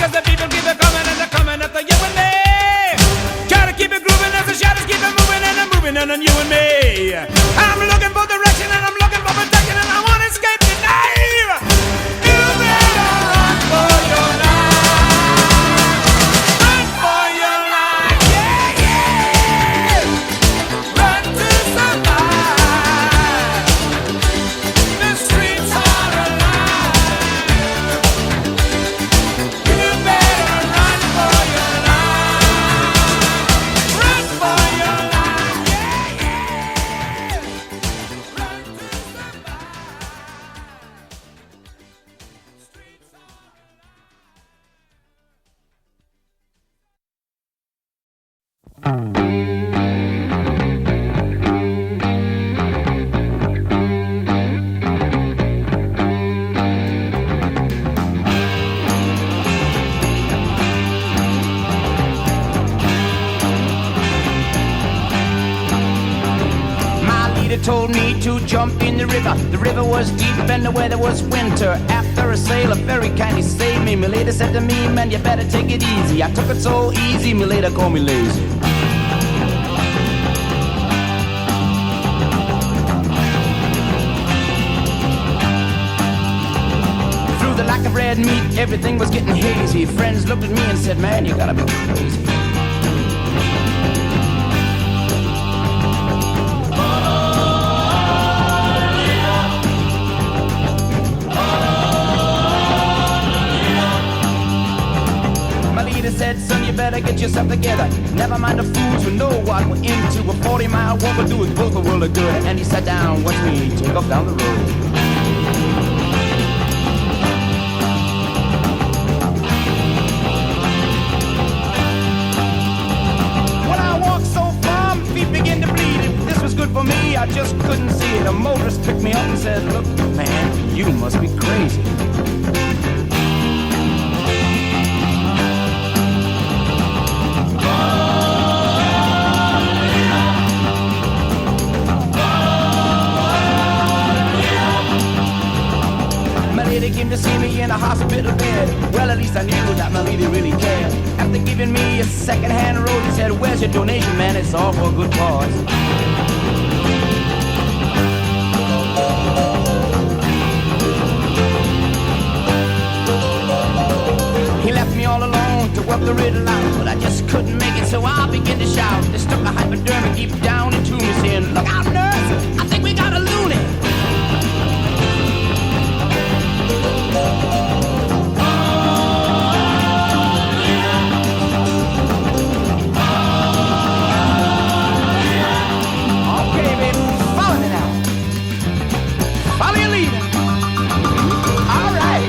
'cause the people keep it coming and they're coming after you and me. Try to keep it grooving as the shadows keep it moving and I'm moving on you and me. I'm looking for direction and I'm looking for protection and I want to escape tonight. You better run for your life. Run for your life, yeah, yeah. Run to survive. The streets are alive. You better run for your life. Run for your life, yeah, yeah. Run to survive. Streets are My leader told me to jump in the river. The river was deep and the weather was winter. After a sail, a very kindly saved me. My lady said to me, man, you better take it easy. I took it so easy, my lady called me lazy. Through the lack of red meat, everything was getting hazy. Friends looked at me and said, man, you gotta be crazy. My leader said, son, you better get yourself together. Never mind the fools who know what we're into. A 40-mile walk will do us both a world of good. And he sat down, watched me take off down the road. When I walked so far, my feet began to bleed. If this was good for me, I just couldn't see it. A motorist picked me up and said, look, man, you must be crazy. My lady came to see me in a hospital bed. Well, at least I knew that my lady really cared. After giving me a second-hand rose, he said, where's your donation, man? It's all for a good cause. He left me all alone to work the riddle out, but I just couldn't make it, so I began to shout. They stuck a hypodermic deep down into me, saying, look out, nurse, I think we got a loony. Okay, baby, follow me now. Follow your leader. All right.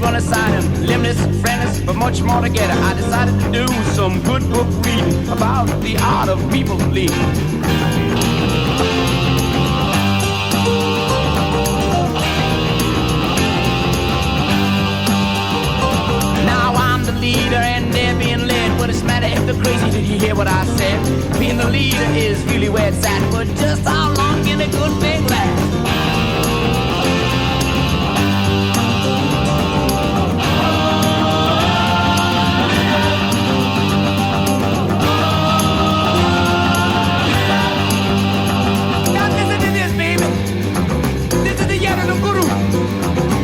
Run aside him, limbless, friendless, but much more together. I decided to do some good book reading about the art of people leading. Now I'm the leader and they're being led. What does it matter if they're crazy? Did you hear what I said? Being the leader is really where it's at. but just how long can a good thing last? Now listen to this, baby. This is the year of the guru.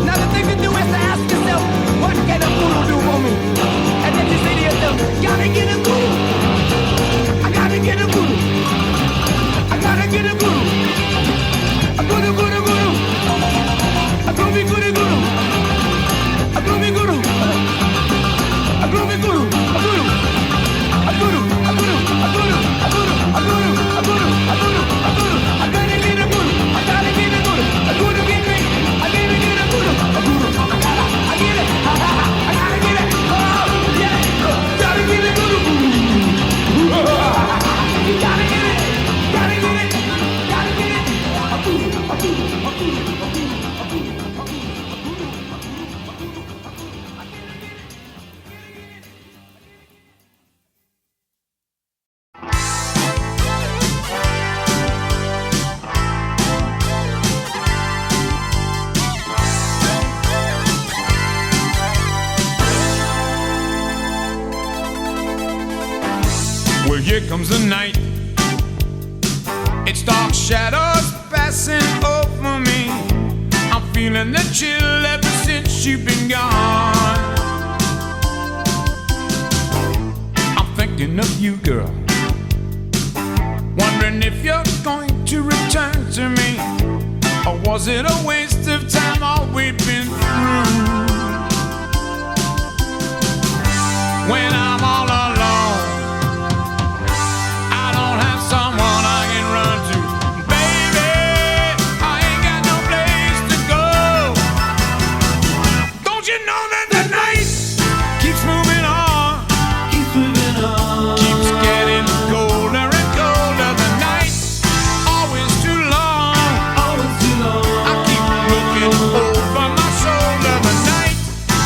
Now the thing to do is to ask yourself, what can a guru do for me? And then you say to yourself, gotta get a guru. I gotta get a guru. I gotta get a guru. A guru, guru, guru. A groovy guru, guru. A groovy guru. A groovy guru. A guru. A guru. A guru. A guru. A guru. A guru. A guru. A guru. A guru. I gotta get a guru. I gotta get a guru. A guru get me. I gotta get a guru. A guru. I get it. I gotta get it. Oh, yeah. Gotta get a guru. You gotta get it. Gotta get it. Gotta get it. A guru. A guru. A guru. A guru. A guru. A guru. Well, here comes the night. It's dark shadows passing over me. I'm feeling the chill ever since you've been gone. I'm thinking of you, girl. Wondering if you're going to return to me, or was it a waste of time all we've been through? When I'm all alone, I don't have someone I can run to. Baby, I ain't got no place to go. Don't you know that the night keeps moving on? Keeps moving on. Keeps getting colder and colder. The night always too long. Always too long. I keep looking over my shoulder. The night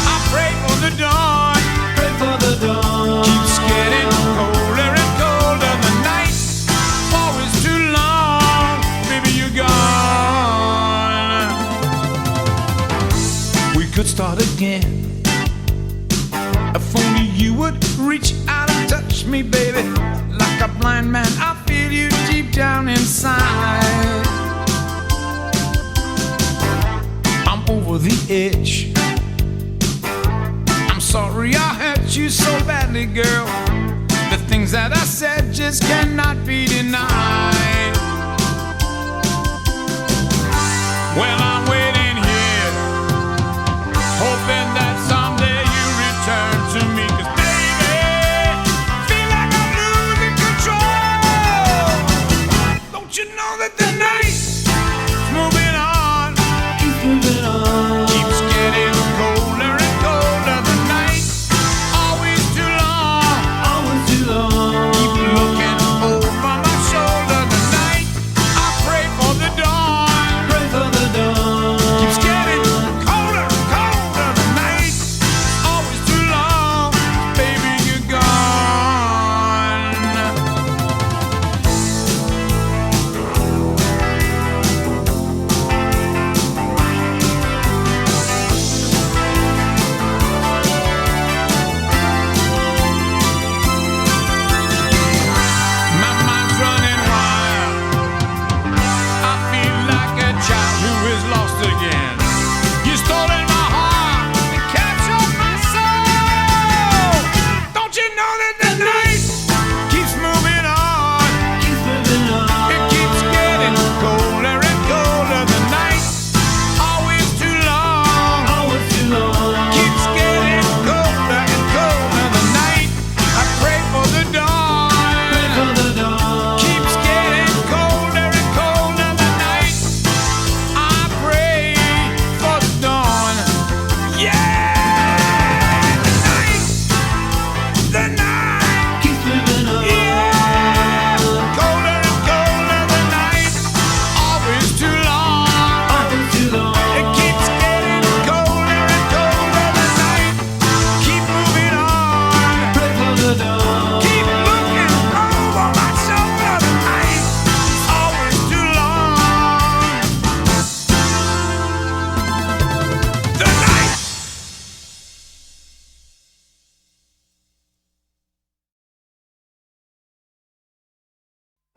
I pray for the dawn. Pray for the dawn. Keeps getting colder and colder. The night always too long. Baby, you're gone. We could start again. If only you would reach out and touch me, baby. Like a blind man, I feel you deep down inside. I'm over the edge. I'm sorry I hurt you so badly, girl. The things that I said just cannot be denied. Well, I'm waiting here, hoping that someday you return to me. 'Cause baby, feel like I'm losing control. Don't you know that the night's moving on? Keeps moving on. Keeps getting colder and colder. The night always too long. Always too long. Keep looking over my shoulder. The night I pray for the dawn. Pray for the dawn. Keeps getting colder and colder. The night always too long. Baby, you're gone.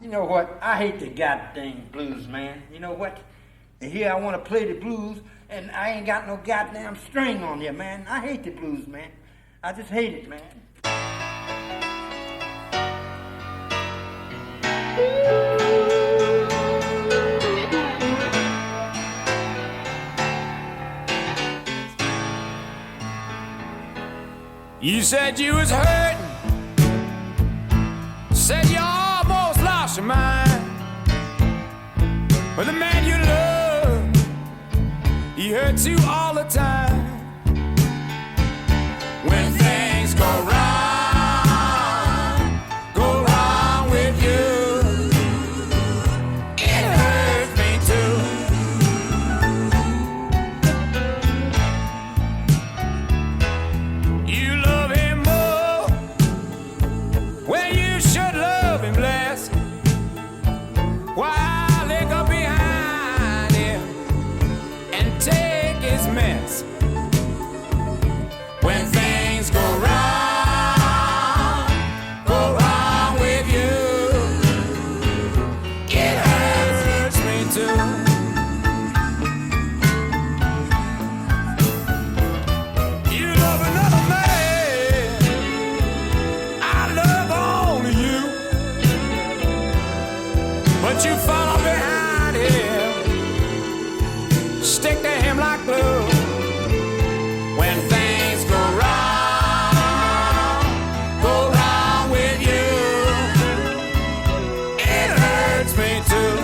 You know what? I hate the goddamn blues, man. You know what? And here I want to play the blues, and I ain't got no goddamn string on here, man. I hate the blues, man. I just hate it, man. You said you was hurting, said you almost lost your mind. But the man you love, he hurts you all the time. When things go wrong with you, it hurts me too. You love him more when you should love him less. Why linger behind him and take his mess? When things go wrong with you, it hurts me too. You love another man, I love only you, but you follow behind him, stick to him like glue. When things go wrong with you, it hurts me too.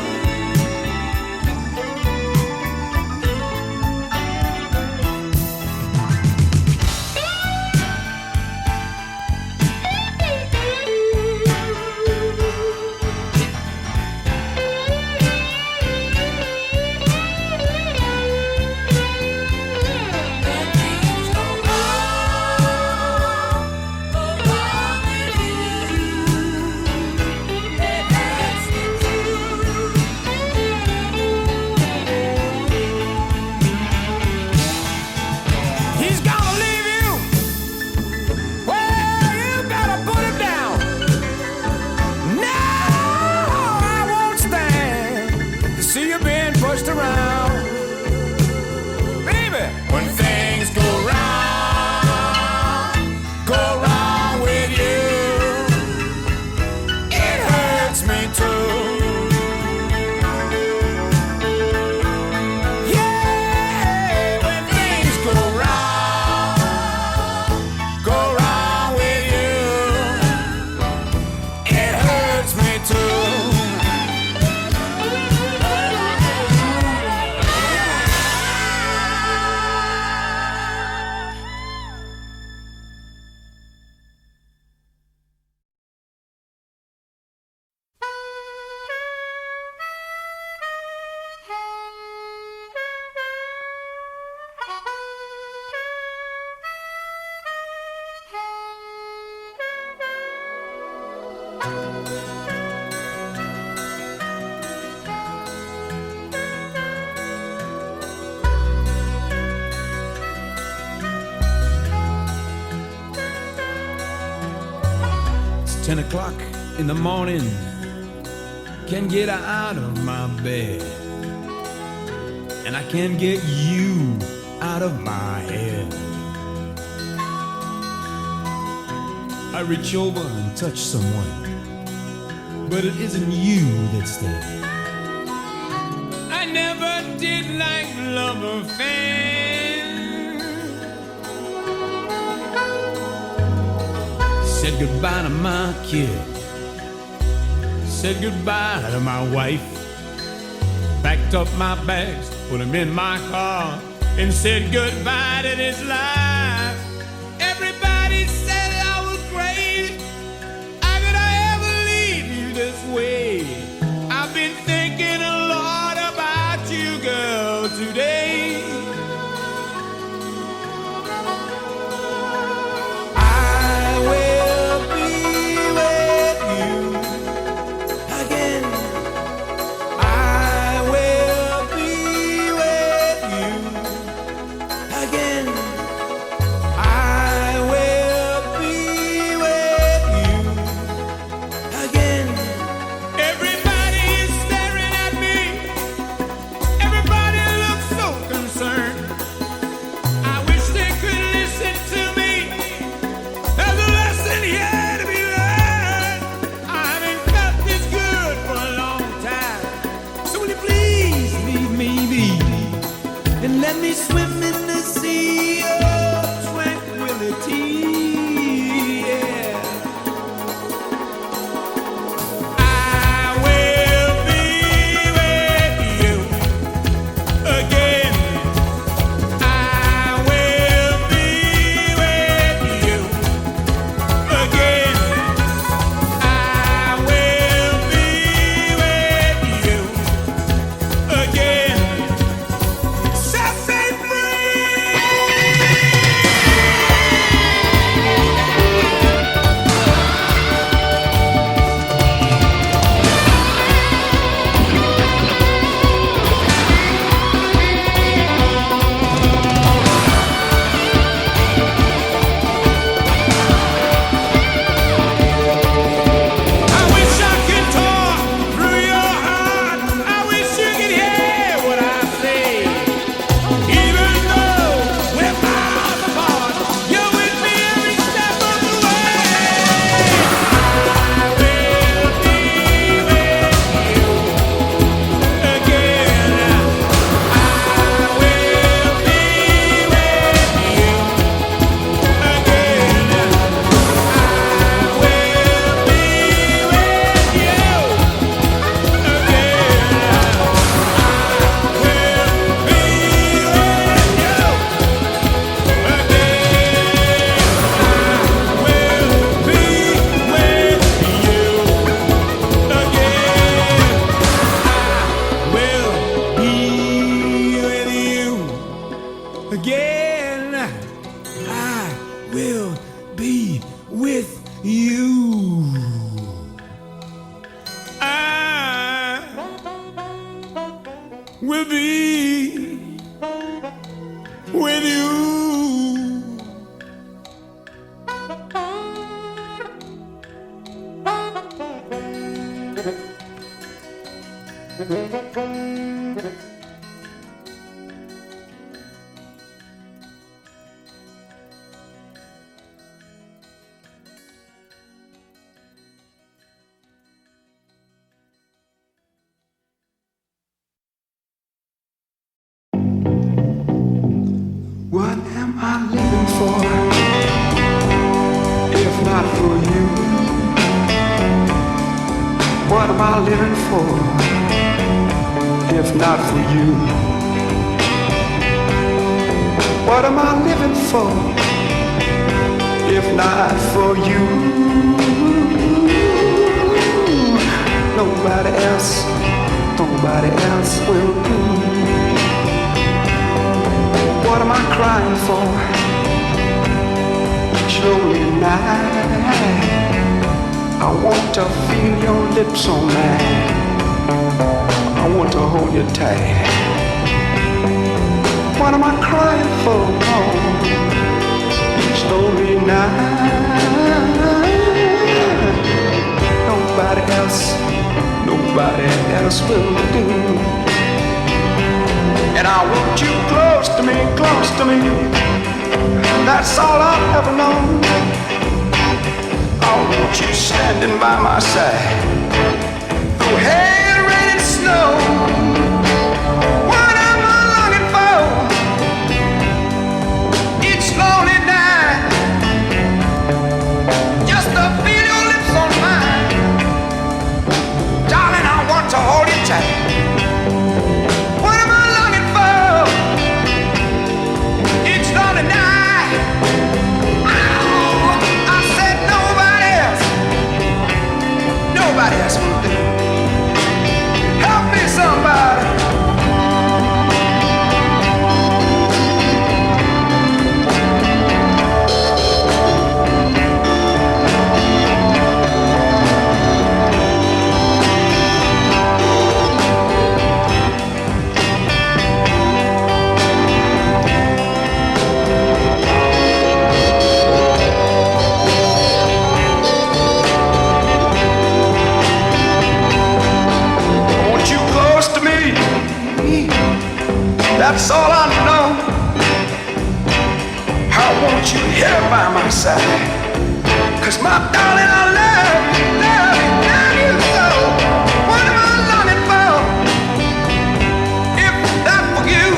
He's gonna leave you. Well, you better put him down. No, I won't stand to see you being pushed around. Baby, when things go wrong with you, it hurts me too. Yeah, when things go wrong with you, it hurts me too. It's 10 o'clock in the morning. Can't get out of my bed, and I can't get you out of my head. I reach over and touch someone, but it isn't you that's there. I never did like love affairs. Said goodbye to my kid, said goodbye to my wife, packed up my bags, put them in my car, and said goodbye to this life. Everybody said I was crazy. How could I ever leave you this way? I've been thinking a lot about you, girl, today. I will be with you again. I will be with you again. I will be with you. What am I living for, if not for you? What am I living for, if not for you? What am I living for, if not for you? Nobody else will do. What am I crying for? Each lonely night, I want to feel your lips on mine. I want to hold you tight. What am I crying for? Oh, each lonely night, nobody else will do. And I want you close to me, that's all I've ever known. I want you standing by my side through hail, rain, and snow. What am I longing for each lonely night? Just to feel your lips on mine. Darling, I want to hold you tight. Nobody else will do. Help me, somebody. That's all I know. I want you here by my side. 'Cause my darling, I love you so. What am I longing for, if not for you?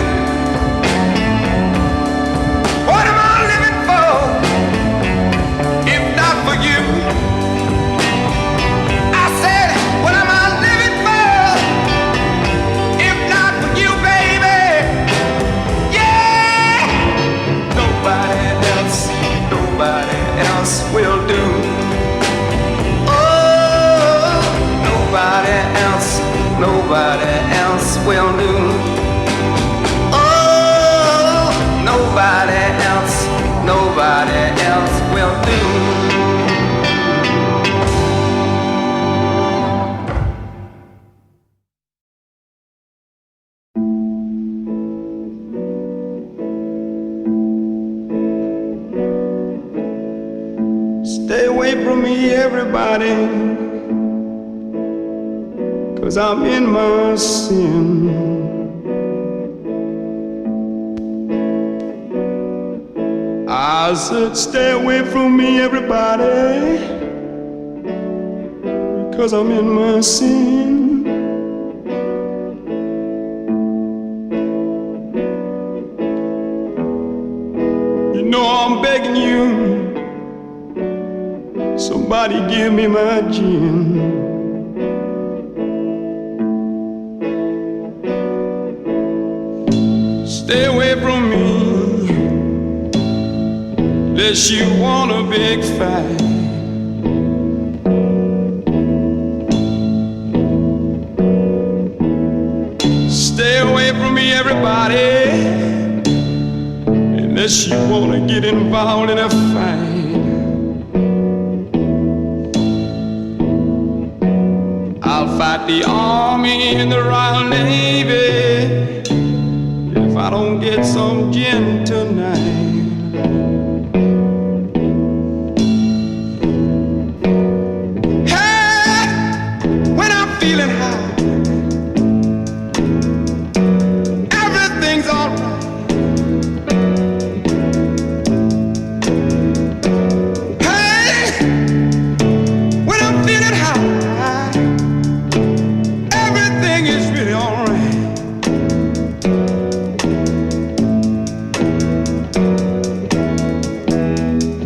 else will do. Oh, nobody else will do. Stay away from me, everybody, 'cause I'm in my sin. I said stay away from me, everybody, because I'm in my sin. You know I'm begging you, somebody give me my gin. Stay away from me, unless you want a big fight. Stay away from me, everybody, unless you want to get involved in a fight. I'll fight the Army and the Royal Navy if I don't get some gin tonight. Hey, when I'm feeling high, everything's alright. Hey, when I'm feeling high, everything is really alright.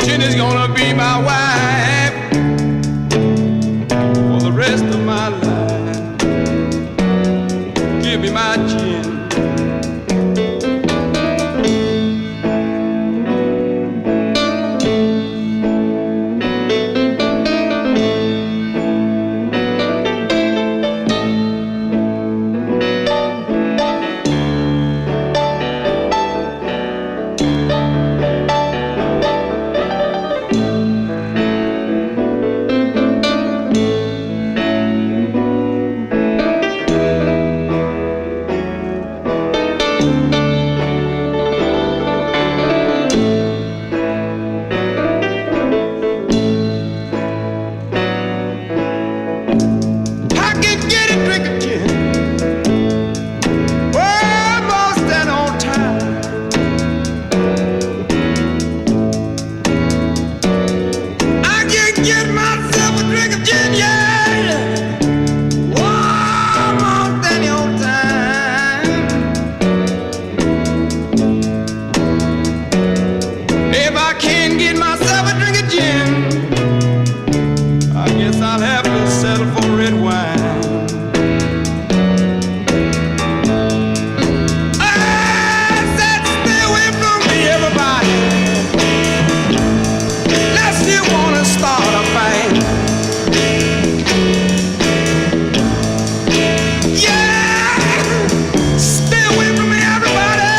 Gin is gonna be my wife for the rest of my life. Give me my gin. I can get a drink of gin almost that on time. I can get myself a drink of gin, yeah, almost any old time. If I can't get myself a drink of gin, I guess I'll have to settle for red wine. I said stay away from me, everybody, unless you wanna start a fight. Yeah, stay away from me, everybody,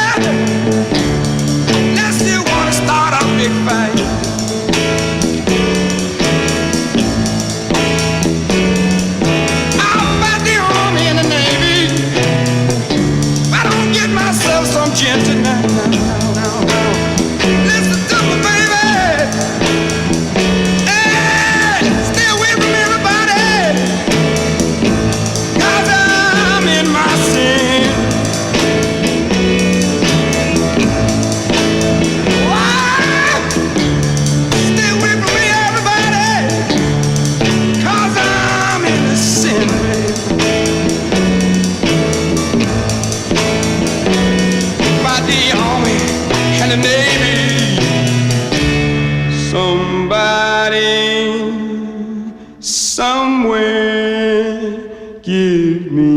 unless you wanna start a big fight. I'll fight the Army and the Navy if I don't get myself some gin tonight. Listen to me, baby. Hey, stay away from everybody, 'cause I'm in my sin. Why? Stay away from me, everybody, 'cause I'm in the sin, baby. By the Army and the Navy, somebody, somewhere, give me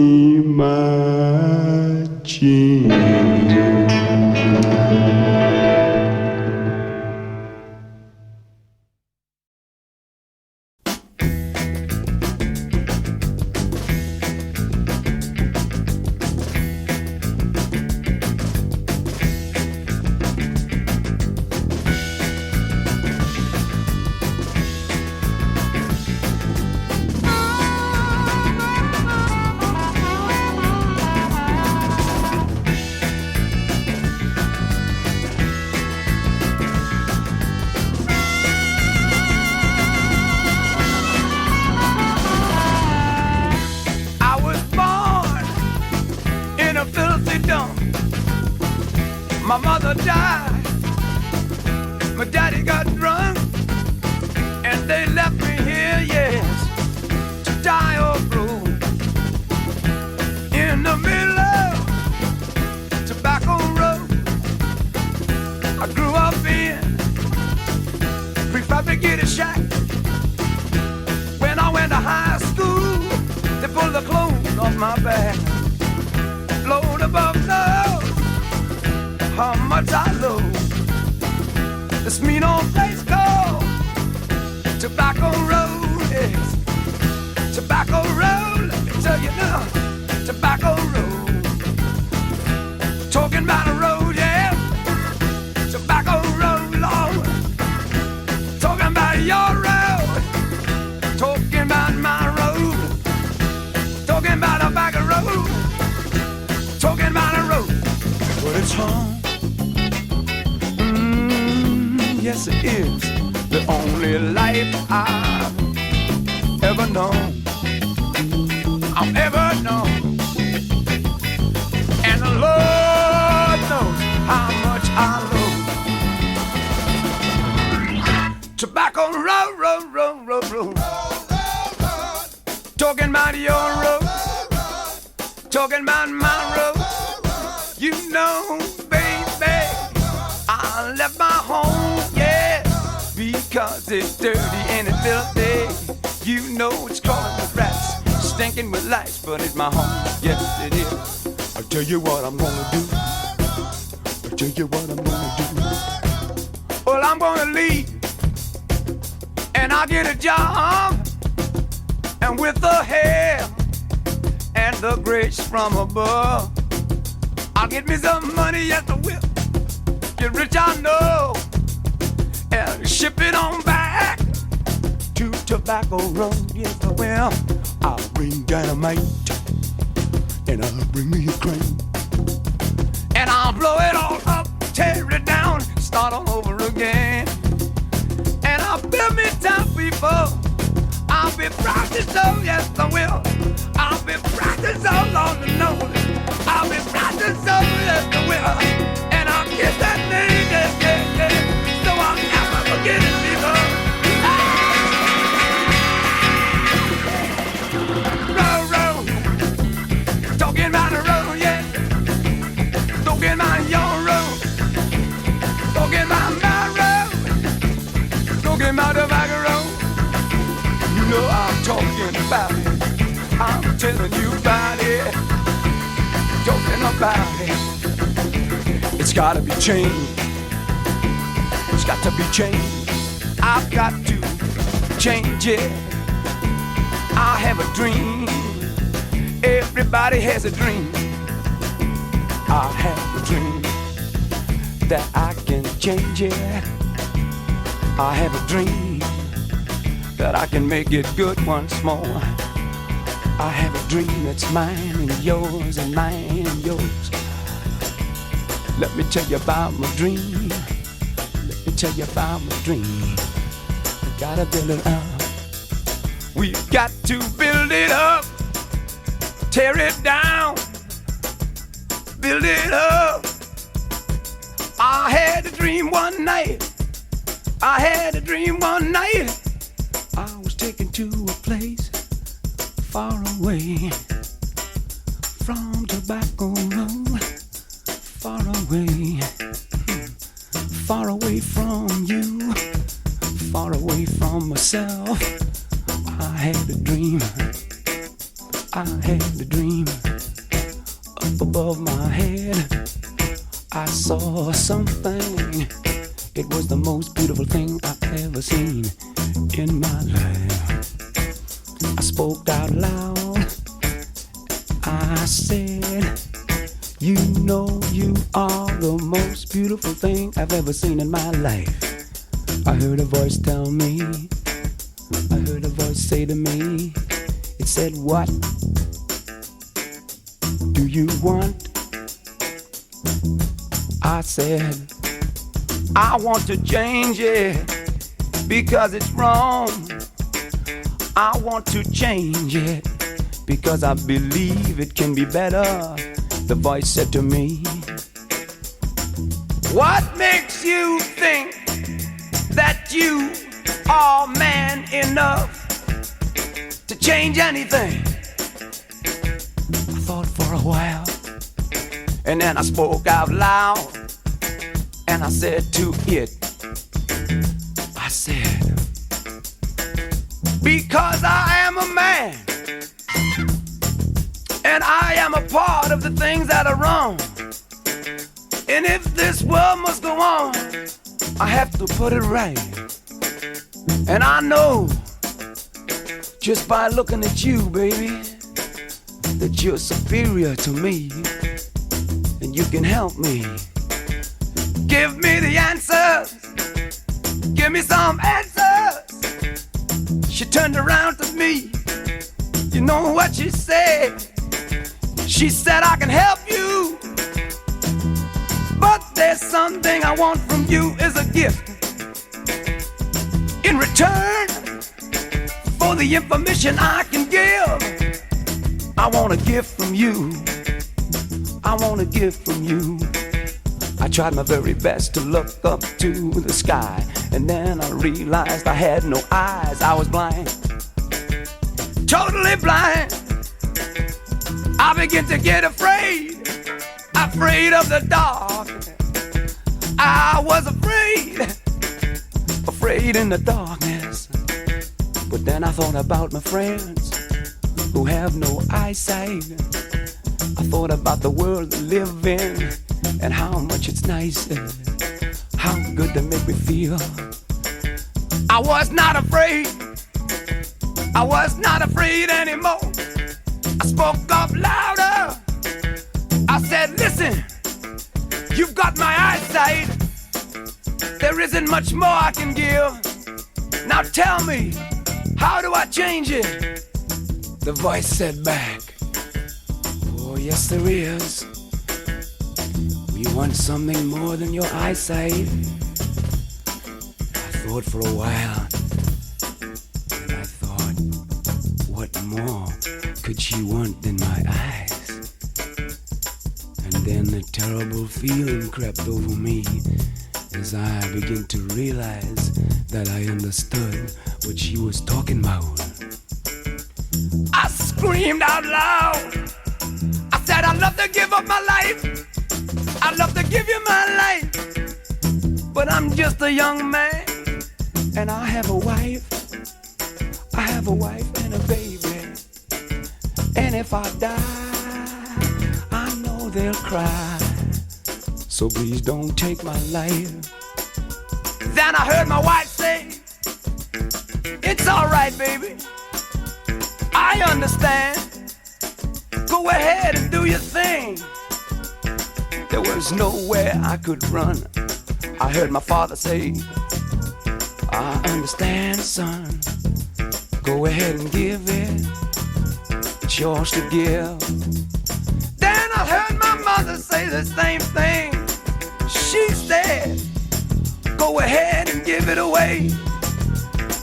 my gin. a filthy dump. My mother died, my daddy got drunk, and they left me here, yes, to die or grow. In the middle of Tobacco Road, I grew up in prefabricated shack. When I went to high school, they pulled the clothes off my back. Lord above knows how much I love this mean old place called Tobacco Road. Yes, Tobacco Road, let me tell you now, Tobacco Road. Talking about a road, yeah, Tobacco Road, Lord. Talking about your road, talking about my road, talking about a back road, talking about a road. But it's home. Yes, it is the only life I've ever known. I've ever known. And the Lord knows how much I love Tobacco Road, road, road, road, road. Talking about your road, talking about my road. You know, baby, I left my home, yeah, because it's dirty and it's filthy. You know it's crawling with rats, stinking with lice, but it's my home, yes it is. I'll tell you what I'm gonna do. I'll tell you what I'm gonna do. Well, I'm gonna leave, and I'll get a job, and with the help and the grace from above, I'll get me some money, yes I will. Get rich, I know, and ship it on back to Tobacco Road, yes I will. I'll bring dynamite, and I'll bring me a crane, and I'll blow it all up, tear it down, start all over again. And I'll build me town people, I'll be proud to show, yes I will. I'll be proud to show, Lord to know it. I'll be proud to show, yes I will. And I'll kiss that name, yes, yes, yes, so I'll never forget it, people. Road, road, talking about the road, yeah. Talking about your road, talking about my road, talking about the back road. You know I'm talking about it, I'm telling you about it, talking about it. It's gotta be changed, it's got to be changed. I've got to change it. I have a dream, everybody has a dream. I have a dream that I can change it. I have a dream that I can make it good once more. I have a dream that's mine and yours and mine and yours. Let me tell you about my dream. Let me tell you about my dream. We gotta build it up. We've got to build it up. Tear it down. Build it up. I had a dream one night. I had a dream one night. I was taken to a place far away from Tobacco Road, far away from you, far away from myself. I had a dream, I had a dream. Up above my head, I saw something. It was the most beautiful thing I've ever seen in my life. I spoke out loud, I said, you know you are the most beautiful thing I've ever seen in my life. I heard a voice tell me, I heard a voice say to me, it said, what do you want? I said, I want to change it because it's wrong. I want to change it because I believe it can be better The voice said to me, what makes you think that you are man enough to change anything? I thought for a while, and then I spoke out loud, and I said to it, I said, because I am a man, and I am a part of the things that are wrong. And if this world must go on, I have to put it right. And I know, just by looking at you, baby, that you're superior to me, and you can help me. Give me the answers, give me some answers. She turned around to me, you know what she said? She said, I can help you, but there's something I want from you is a gift. In return for the information I can give, I want a gift from you. I want a gift from you. I tried my very best to look up to the sky, and then I realized I had no eyes. I was blind, totally blind. I began to get afraid of the dark. I was afraid in the darkness. But then I thought about my friends who have no eyesight. I thought about the world they live in and how much it's nice and how good they make me feel. I was not afraid. I was not afraid anymore. I spoke up louder. I said, listen, you've got my eyesight. There isn't much more I can give. Now tell me, how do I change it? The voice said back, oh yes there is. We want something more than your eyesight. I thought for a while, and I thought, what more could she want than my eyes? And then a terrible feeling crept over me as I began to realize that I understood what she was talking about. I screamed out loud. I said, I'd love to give up my life. I'd love to give you my life. But I'm just a young man, and I have a wife. I have a wife and a baby. And if I die, I know they'll cry. So please don't take my life. Then I heard my wife say, it's all right, baby. I understand. Go ahead and do your thing. There was nowhere I could run. I heard my father say, I understand, son. Go ahead and give it. It's yours to give. Then I heard my mother say the same thing. She said, go ahead and give it away.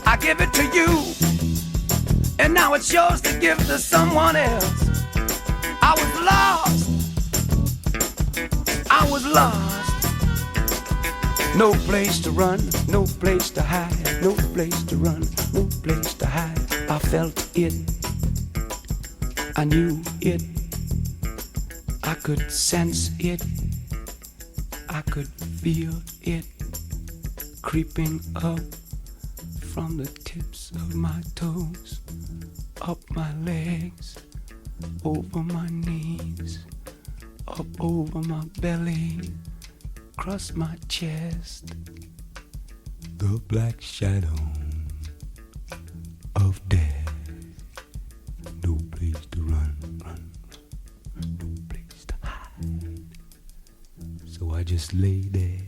I give it to you, and now it's yours to give to someone else. I was lost. I was lost. No place to run, no place to hide, no place to run, no place to hide. I felt it. I knew it. I could sense it. I could feel it creeping up from the tips of my toes, up my legs, over my knees, up over my belly, across my chest. The black shadow of death. No place to run, no place to hide. So I just lay there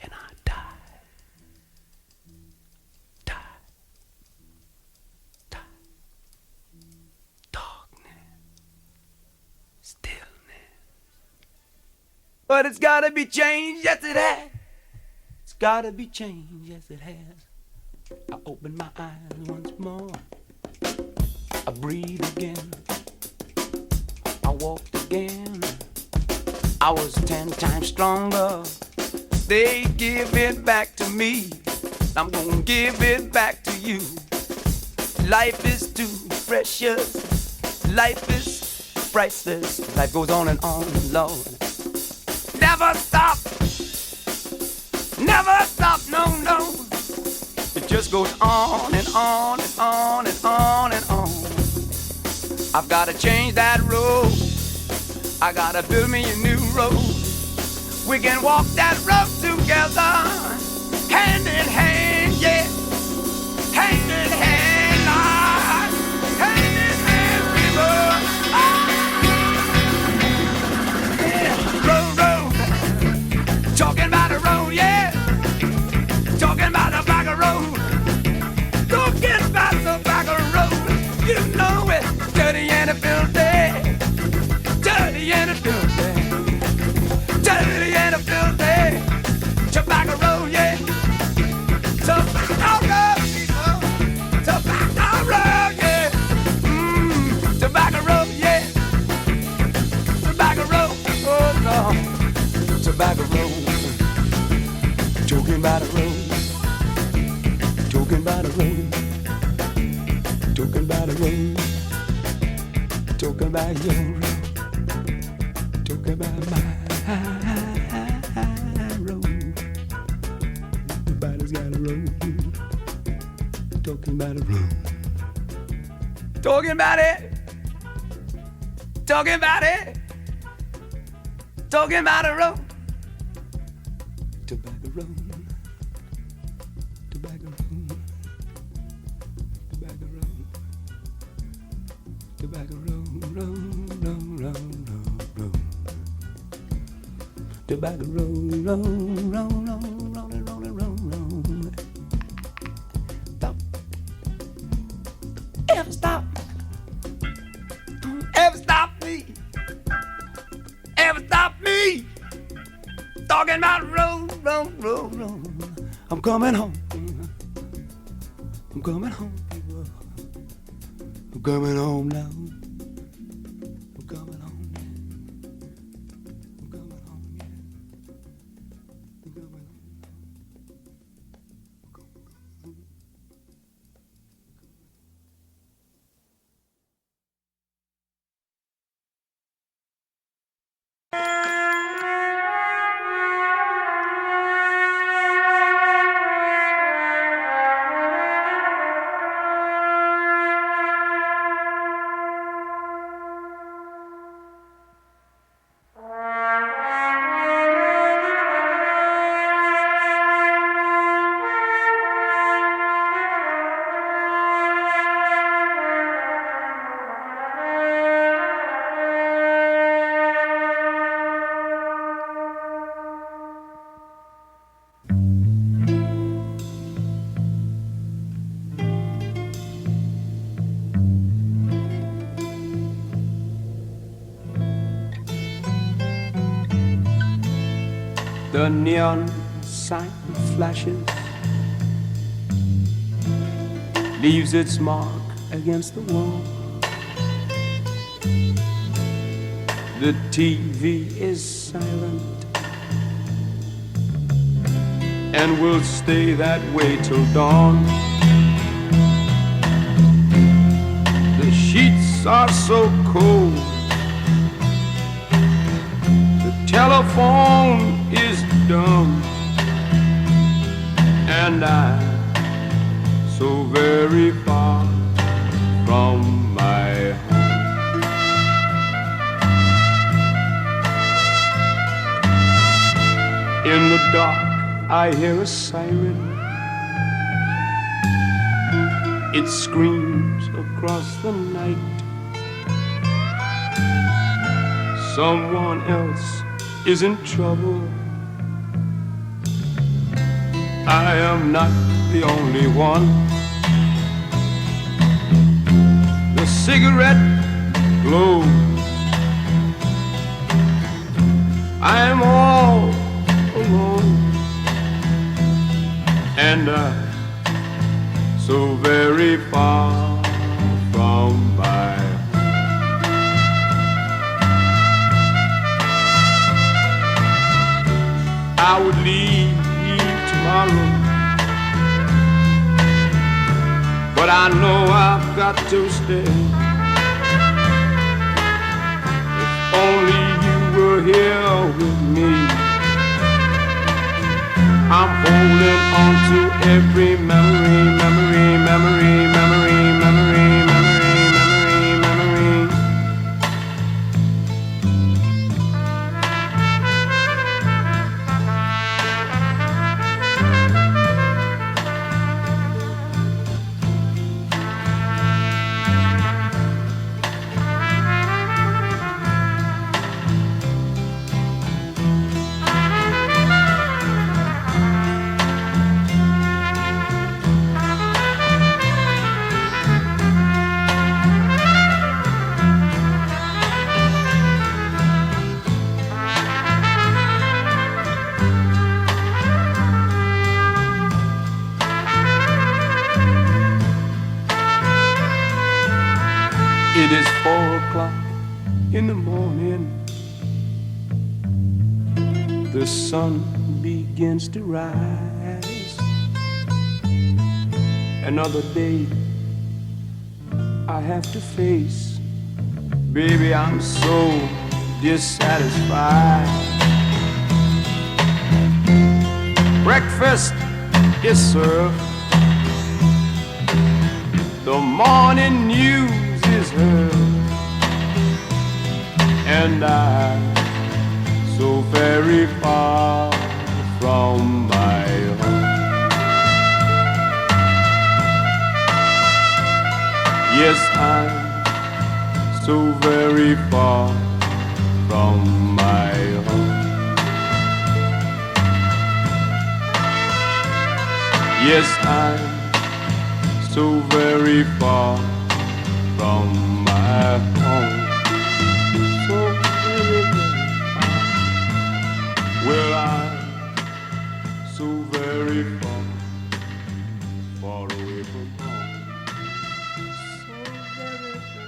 and I died. Darkness, stillness. But it's gotta be changed, yes it has. It's gotta be changed, yes it has. I open my eyes once more. I breathe again. I walked again. I was 10 times stronger. They give it back to me. I'm gonna give it back to you. Life is too precious. Life is priceless. Life goes on and on, Lord. Never stop. Never stop, no, no. It just goes on and on and on and on and on. I've gotta change that road. I gotta build me a new road. We can walk that road together, hand in hand, yeah. Hand in hand, Lord. Hand in hand, we move. Yeah. Road, road. Talking about the road, yeah. Talking about the back of road. Talking about the back of road. You know it. Dirty and filthy. Dirty and filthy. Dirty and filthy. Tobacco road, yeah. Tobacco road, people. Tobacco road, yeah. Tobacco road, yeah. Tobacco road, oh no. Tobacco road. Talking about the road. Talking about the road. Talking about the road. Talking about your road. Talking about my road. Everybody's got a road. Talking about a road. Talking about it. Talking about it. Talking about a road. Tobacco road. Tobacco road. Tobacco road. Tobacco road, road, road, road, road. Tobacco road, road, road, road, road, road, road. Stop. Ever stop? Ever stop me? Ever stop me? Talking about road, road, road, road. I'm coming home. I'm coming home, people. I'm coming home now. I'm coming home, yeah. I'm coming home, yeah. I'm coming home. The neon sign flashes, leaves its mark against the wall. The TV is silent and will stay that way till dawn. The sheets are so cold, the telephone is dumb, and I'm so very far from my home. In the dark I hear a siren. It screams across the night. Someone else is in trouble. I am not the only one. The cigarette glows. I am all alone, and so very far from my home. but I know I've got to stay. If only you were here with me. I'm holding on to every memory, memory, memory, memory, memory, memory, memory, memory. It is 4 o'clock in the morning. The sun begins to rise. Another day I have to face. Baby, I'm so dissatisfied. Breakfast is served. The morning news is heard, and I'm so very far from my home. Yes, I'm so very far from my home. Yes, I'm so very far from my home. So very far. Well, I'm so very far, far away from home. So very far.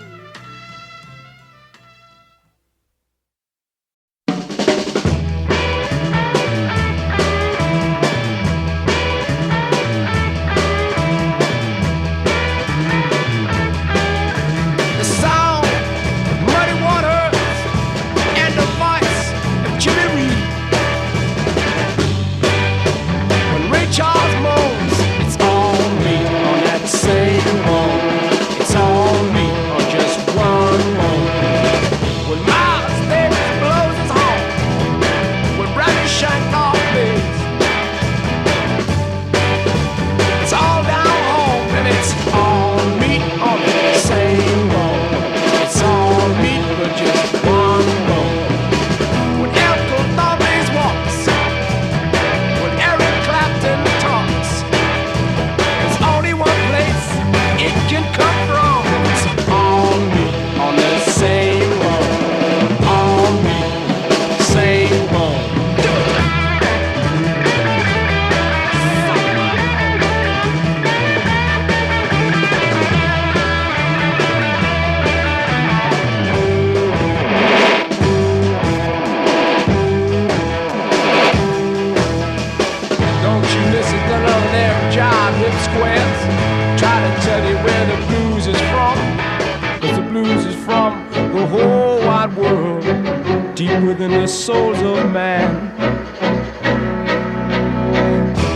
Within the souls of man.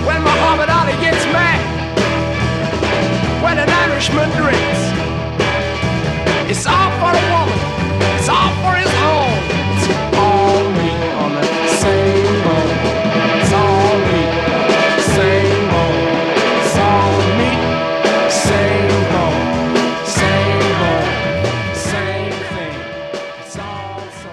When Muhammad Ali gets mad, when an Irishman drinks, it's all for a woman, it's all for his own. It's all me on the same boat. It's all me, same boat. It's all me, same boat, same boat, same thing. It's all so.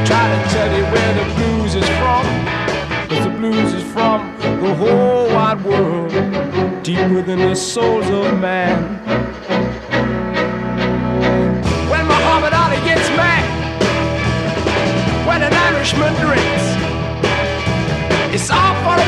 try to tell you where the blues is from, 'cause the blues is from the whole wide world, deep within the souls of man. When Muhammad Ali gets mad, when an Irishman drinks, it's all for